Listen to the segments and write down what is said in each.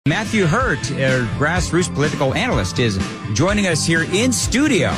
Matthew Hurtt, a Grassroots political analyst, is joining us here in studio.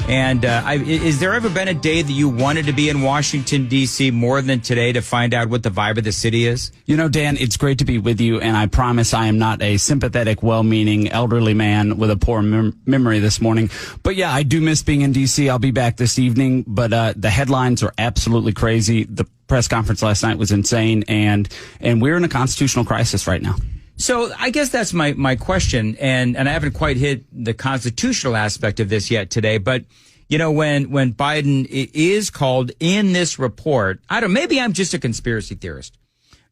And is there ever been a day that you wanted to be in Washington, D.C. more than today to find out what the vibe of the city is? You know, Dan, it's great to be with you, and I promise I am not a sympathetic, well-meaning, elderly man with a poor memory this morning. But yeah, I do miss being in D.C. I'll be back this evening, but the headlines are absolutely crazy. The press conference last night was insane, and we're in a constitutional crisis right now. So I guess that's my question, and I haven't quite hit the constitutional aspect of this yet today, but you know, when Biden is called in this report, maybe I'm just a conspiracy theorist,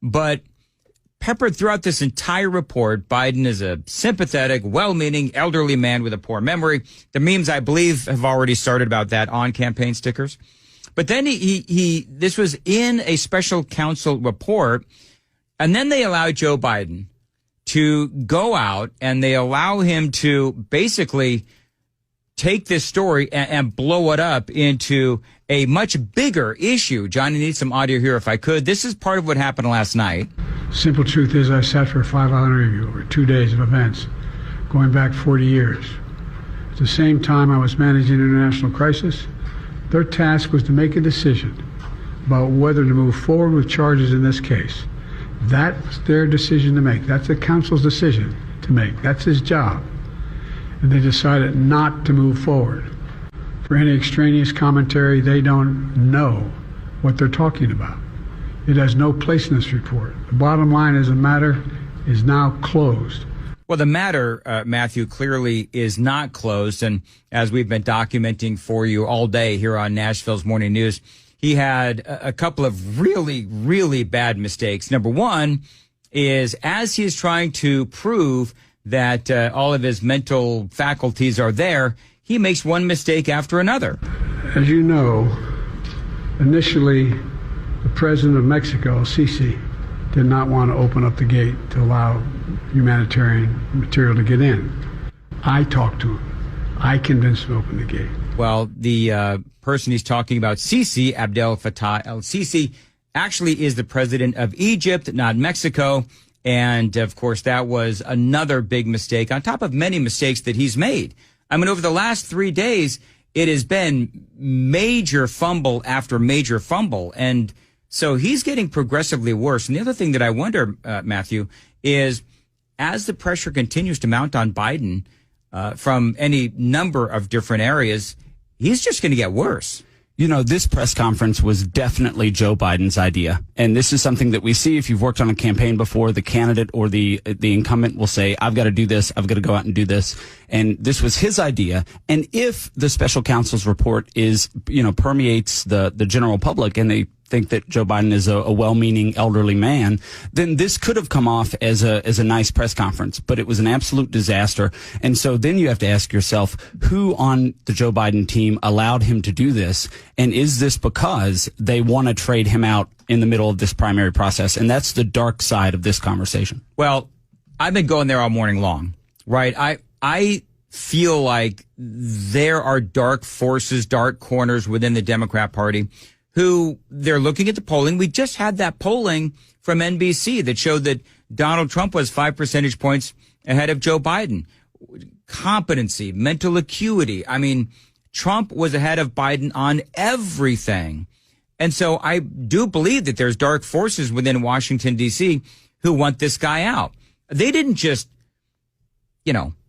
but peppered throughout this entire report, Biden is a sympathetic, well-meaning, elderly man with a poor memory. The memes, I believe, have already started about that on campaign stickers. But then this was in a special counsel report, and then they allowed Joe Biden to go out and they allow him to basically take this story and blow it up into a much bigger issue. John, I need some audio here if I could. This is part of what happened last night. Simple truth is I sat for a 5-hour interview over 2 days of events going back 40 years. At the same time I was managing an international crisis, their task was to make a decision about whether to move forward with charges in this case. That's their decision to make. That's the council's decision to make. That's his job. And they decided not to move forward. For any extraneous commentary, they don't know what they're talking about. It has no place in this report. The bottom line is the matter is now closed. Well, the matter, Matthew, clearly is not closed. And as we've been documenting for you all day here on Nashville's Morning News, he had a couple of really, really bad mistakes. Number one is as he is trying to prove that all of his mental faculties are there, he makes one mistake after another. As you know, initially, the president of Mexico, Sisi, did not want to open up the gate to allow humanitarian material to get in. I talked to him. I convinced him to open the gate. Well, the person he's talking about, Sisi, Abdel Fattah el-Sisi, actually is the president of Egypt, not Mexico. And, of course, that was another big mistake on top of many mistakes that he's made. I mean, over the last 3 days, it has been major fumble after major fumble. And so he's getting progressively worse. And the other thing that I wonder, Matthew, is as the pressure continues to mount on Biden from any number of different areas, he's just going to get worse. You know, this press conference was definitely Joe Biden's idea. And this is something that we see if you've worked on a campaign before. The candidate or the incumbent will say, I've got to do this. I've got to go out and do this. And this was his idea. And if the special counsel's report is, permeates the general public and they think that Joe Biden is a well-meaning elderly man, then this could have come off as a nice press conference, but it was an absolute disaster. And so then you have to ask yourself, who on the Joe Biden team allowed him to do this? And is this because they want to trade him out in the middle of this primary process? And that's the dark side of this conversation. Well, I've been going there all morning long, right? I feel like there are dark forces, dark corners within the Democrat Party who they're looking at the polling. We just had that polling from NBC that showed that Donald Trump was 5 percentage points ahead of Joe Biden. Competency, mental acuity. I mean, Trump was ahead of Biden on everything. And so I do believe that there's dark forces within Washington, D.C. who want this guy out. They didn't just,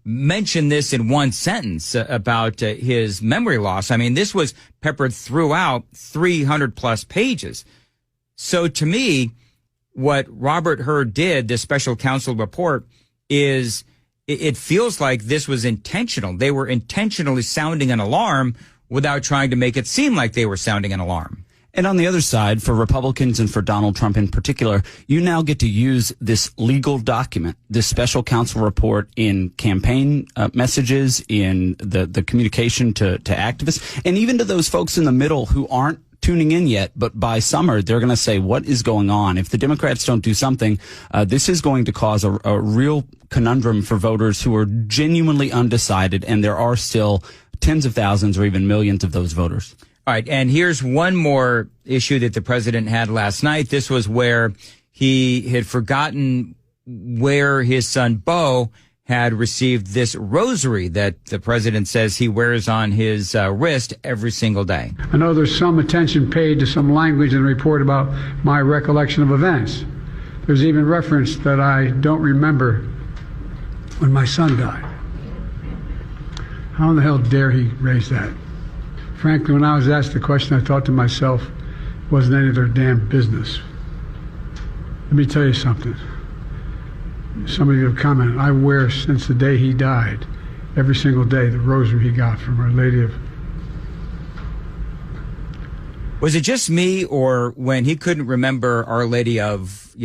mention this in one sentence about his memory loss. I mean, this was peppered throughout 300 plus pages. So to me, what Robert Hurtt did, this special counsel report, is it feels like this was intentional. They were intentionally sounding an alarm without trying to make it seem like they were sounding an alarm. And on the other side, for Republicans and for Donald Trump in particular, you now get to use this legal document, this special counsel report in campaign messages, in the communication to activists, and even to those folks in the middle who aren't tuning in yet, but by summer, they're going to say, what is going on? If the Democrats don't do something, this is going to cause a real conundrum for voters who are genuinely undecided, and there are still tens of thousands or even millions of those voters. All right, and here's one more issue that the president had last night. This was where he had forgotten where his son Beau had received this rosary that the president says he wears on his wrist every single day. I know there's some attention paid to some language in the report about my recollection of events. There's even reference that I don't remember when my son died. How in the hell dare he raise that? Frankly, when I was asked the question, I thought to myself, it wasn't any of their damn business. Let me tell you something. Some of you have commented, I wear since the day he died, every single day, the rosary he got from Our Lady of... Was it just me, or when he couldn't remember Our Lady of,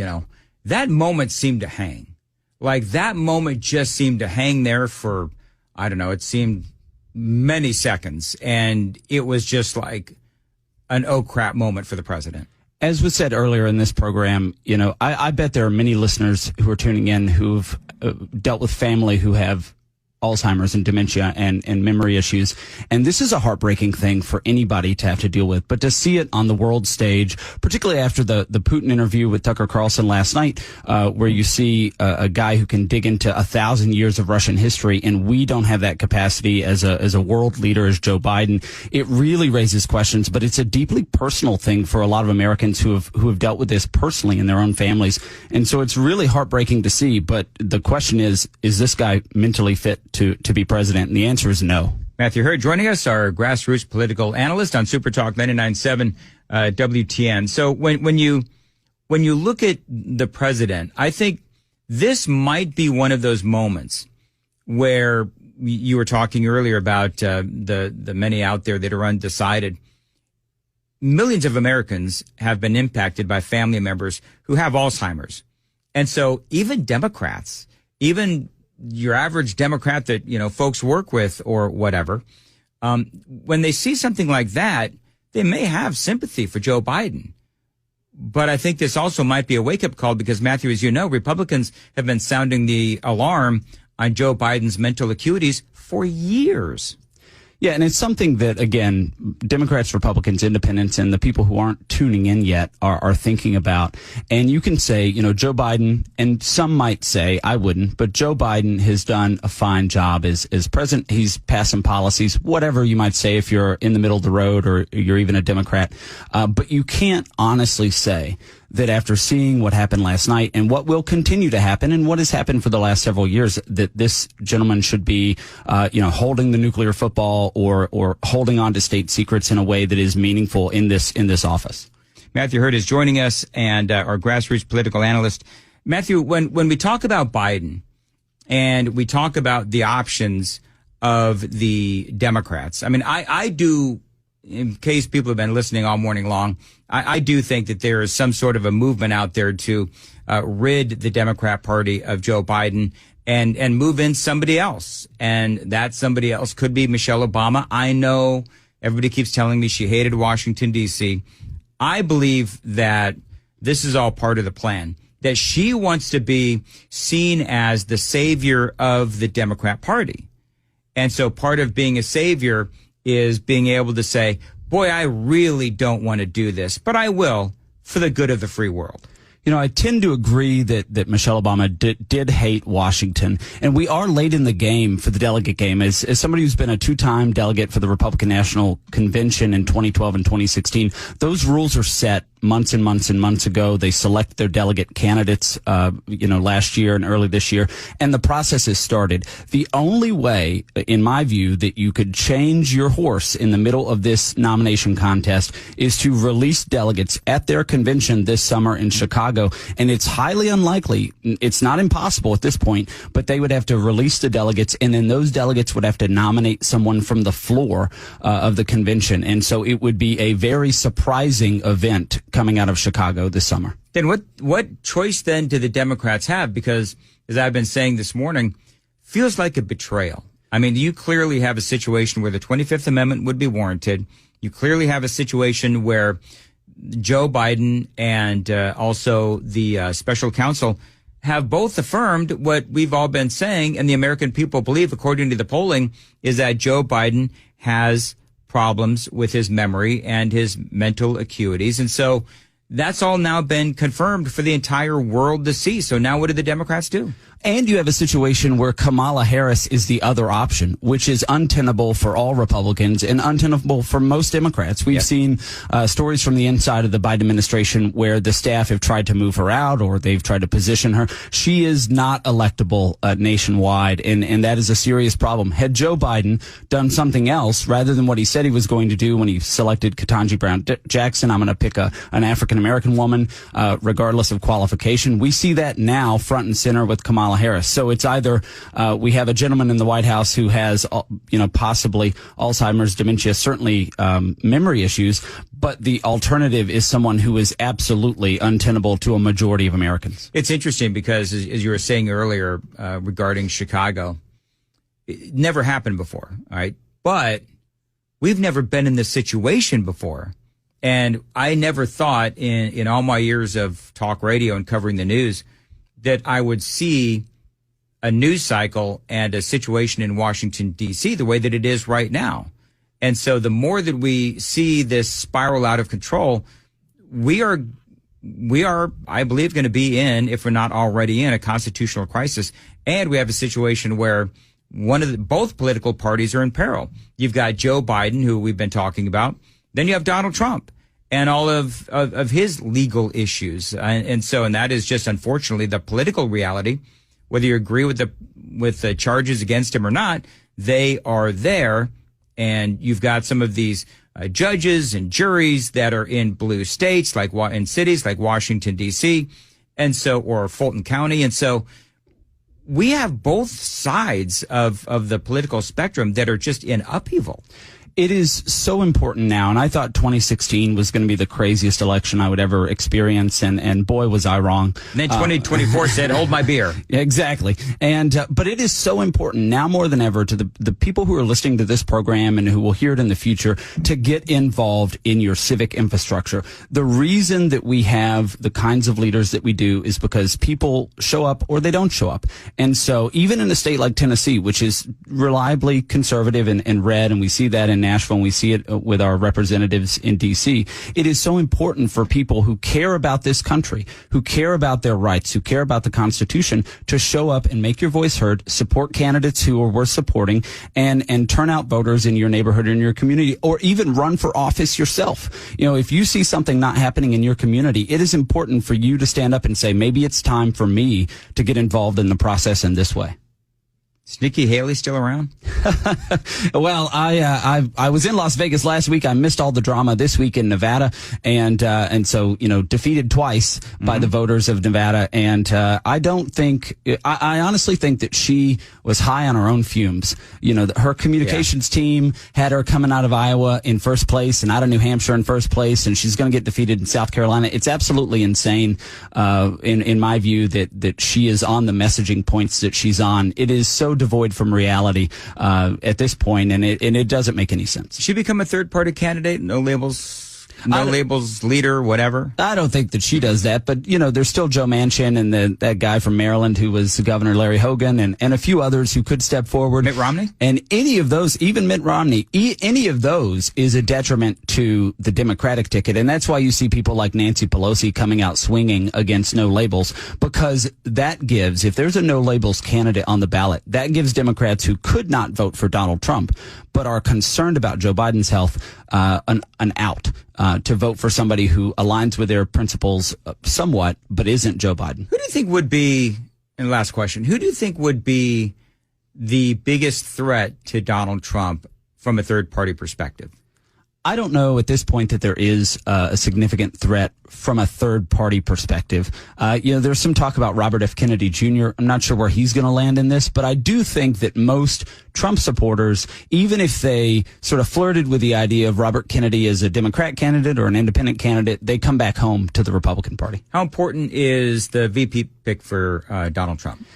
that moment seemed to hang? Like, that moment just seemed to hang there for, I don't know, it seemed many seconds. And it was just like an oh crap moment for the president. As was said earlier in this program, I bet there are many listeners who are tuning in who've dealt with family who have Alzheimer's and dementia and memory issues. And this is a heartbreaking thing for anybody to have to deal with. But to see it on the world stage, particularly after the Putin interview with Tucker Carlson last night, where you see a guy who can dig into 1,000 years of Russian history, and we don't have that capacity as a world leader as Joe Biden, it really raises questions. But it's a deeply personal thing for a lot of Americans who have dealt with this personally in their own families. And so it's really heartbreaking to see. But the question is this guy mentally fit to be president? And the answer is no. Matthew Hurtt joining us, our Grassroots political analyst on Super Talk 99.7 WTN. So when you look at the president, I think this might be one of those moments where you were talking earlier about the many out there that are undecided. Millions of Americans have been impacted by family members who have Alzheimer's. And so even Democrats, even your average Democrat that, folks work with or whatever, when they see something like that, they may have sympathy for Joe Biden. But I think this also might be a wake-up call because, Matthew, as you know, Republicans have been sounding the alarm on Joe Biden's mental acuities for years. Yeah, and it's something that, again, Democrats, Republicans, independents, and the people who aren't tuning in yet are thinking about. And you can say, Joe Biden, and some might say, I wouldn't, but Joe Biden has done a fine job as president. He's passed some policies, whatever you might say if you're in the middle of the road or you're even a Democrat. But you can't honestly say that after seeing what happened last night and what will continue to happen and what has happened for the last several years, that this gentleman should be, holding the nuclear football or holding on to state secrets in a way that is meaningful in this office. Matthew Hurtt is joining us, and our Grassroots political analyst. Matthew, when we talk about Biden and we talk about the options of the Democrats, I mean, I do, in case people have been listening all morning long, I do think that there is some sort of a movement out there to rid the Democrat Party of Joe Biden and move in somebody else. And that somebody else could be Michelle Obama. I know everybody keeps telling me she hated Washington, D.C. I believe that this is all part of the plan, that she wants to be seen as the savior of the Democrat Party. And so part of being a savior is being able to say, boy, I really don't want to do this, but I will for the good of the free world. I tend to agree that Michelle Obama did hate Washington, and we are late in the game for the delegate game. As somebody who's been a two-time delegate for the Republican National Convention in 2012 and 2016, those rules are set months and months and months ago. They select their delegate candidates, last year and early this year, and the process has started. The only way, in my view, that you could change your horse in the middle of this nomination contest is to release delegates at their convention this summer in Chicago. And it's highly unlikely, it's not impossible at this point, but they would have to release the delegates, and then those delegates would have to nominate someone from the floor of the convention. And so it would be a very surprising event coming out of Chicago this summer. Then what choice then do the Democrats have? Because, as I've been saying this morning, feels like a betrayal. I mean, you clearly have a situation where the 25th Amendment would be warranted. You clearly have a situation where Joe Biden and also the special counsel have both affirmed what we've all been saying, and the American people believe, according to the polling, is that Joe Biden has problems with his memory and his mental acuities. And so that's all now been confirmed for the entire world to see. So now what do the Democrats do? And you have a situation where Kamala Harris is the other option, which is untenable for all Republicans and untenable for most Democrats. We've seen stories from the inside of the Biden administration where the staff have tried to move her out or they've tried to position her. She is not electable nationwide, and that is a serious problem. Had Joe Biden done something else rather than what he said he was going to do when he selected Ketanji Brown Jackson, I'm going to pick an African-American woman, regardless of qualification. We see that now front and center with Kamala Harris. So it's either we have a gentleman in the White House who has, possibly Alzheimer's, dementia, certainly memory issues, but the alternative is someone who is absolutely untenable to a majority of Americans. It's interesting because, as you were saying earlier regarding Chicago, it never happened before, all right? But we've never been in this situation before. And I never thought in all my years of talk radio and covering the news that I would see a news cycle and a situation in Washington, D.C. the way that it is right now. And so the more that we see this spiral out of control, we are, I believe, going to be in, if we're not already in, a constitutional crisis. And we have a situation where both political parties are in peril. You've got Joe Biden, who we've been talking about. Then you have Donald Trump and all of his legal issues. And that is just, unfortunately, the political reality. Whether you agree with the charges against him or not, they are there. And you've got some of these judges and juries that are in blue states, like in cities like Washington, D.C., or Fulton County. And so we have both sides of the political spectrum that are just in upheaval. It is so important now, and I thought 2016 was going to be the craziest election I would ever experience, and boy, was I wrong. And then 2024 said, hold my beer. Exactly. But it is so important now more than ever to the people who are listening to this program and who will hear it in the future to get involved in your civic infrastructure. The reason that we have the kinds of leaders that we do is because people show up or they don't show up. And so even in a state like Tennessee, which is reliably conservative and red, and we see that in Nashville, and we see it with our representatives in D.C., it is so important for people who care about this country, who care about their rights, who care about the Constitution, to show up and make your voice heard, support candidates who are worth supporting, and turn out voters in your neighborhood or in your community, or even run for office yourself. If you see something not happening in your community, it is important for you to stand up and say, maybe it's time for me to get involved in the process in this way. Is Nikki Haley still around? Well, I was in Las Vegas last week. I missed all the drama this week in Nevada, and so defeated twice by the voters of Nevada. And I honestly think that she was high on her own fumes. Her communications team had her coming out of Iowa in first place and out of New Hampshire in first place, and she's going to get defeated in South Carolina. It's absolutely insane, in my view, that she is on the messaging points that she's on. It is so devoid from reality at this point, and it doesn't make any sense. She become a third-party candidate, no labels leader, whatever? I don't think that she does that, but there's still Joe Manchin and that guy from Maryland who was Governor Larry Hogan, and a few others who could step forward. Mitt Romney? And any of those, even Mitt Romney, any of those is a detriment to the Democratic ticket, and that's why you see people like Nancy Pelosi coming out swinging against no labels, because that gives, if there's a no labels candidate on the ballot, that gives Democrats who could not vote for Donald Trump but are concerned about Joe Biden's health an out to vote for somebody who aligns with their principles somewhat, but isn't Joe Biden. Who do you think would be, and last question, who do you think would be the biggest threat to Donald Trump from a third-party perspective? I don't know at this point that there is a significant threat from a third-party perspective. There's some talk about Robert F. Kennedy Jr. I'm not sure where he's going to land in this, but I do think that most Trump supporters, even if they sort of flirted with the idea of Robert Kennedy as a Democrat candidate or an independent candidate, they come back home to the Republican Party. How important is the VP pick for Donald Trump?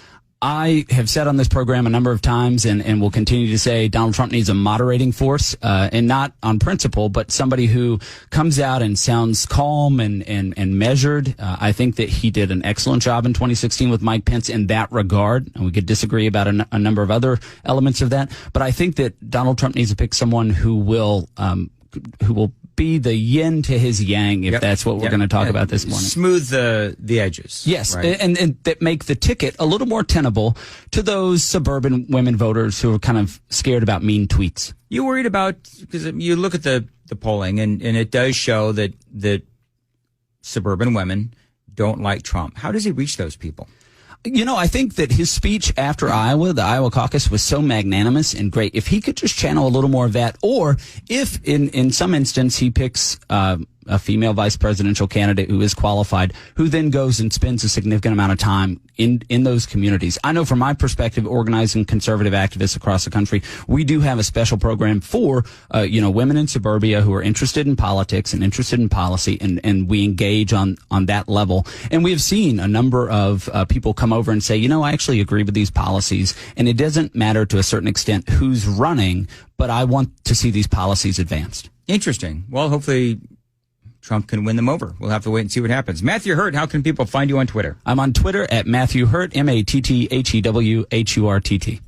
I have said on this program a number of times and will continue to say Donald Trump needs a moderating force, and not on principle, but somebody who comes out and sounds calm and measured. I think that he did an excellent job in 2016 with Mike Pence in that regard, and we could disagree about a number of other elements of that. But I think that Donald Trump needs to pick someone who will be the yin to his yang, if that's what we're going to talk about this morning. Smooth the edges. Yes, right? and that make the ticket a little more tenable to those suburban women voters who are kind of scared about mean tweets. You worried about, because you look at the polling, and it does show that suburban women don't like Trump. How does he reach those people? You know, I think that his speech after Iowa, the Iowa caucus, was so magnanimous and great. If he could just channel a little more of that, or if in some instance he picks a female vice presidential candidate who is qualified, who then goes and spends a significant amount of time in those communities. I know from my perspective, organizing conservative activists across the country, we do have a special program for, women in suburbia who are interested in politics and interested in policy, and we engage on that level. And we have seen a number of people come over and say, I actually agree with these policies, and it doesn't matter to a certain extent who's running, but I want to see these policies advanced. Interesting. Well, hopefully Trump can win them over. We'll have to wait and see what happens. Matthew Hurtt, how can people find you on Twitter? I'm on Twitter at Matthew Hurtt, MatthewHurtt.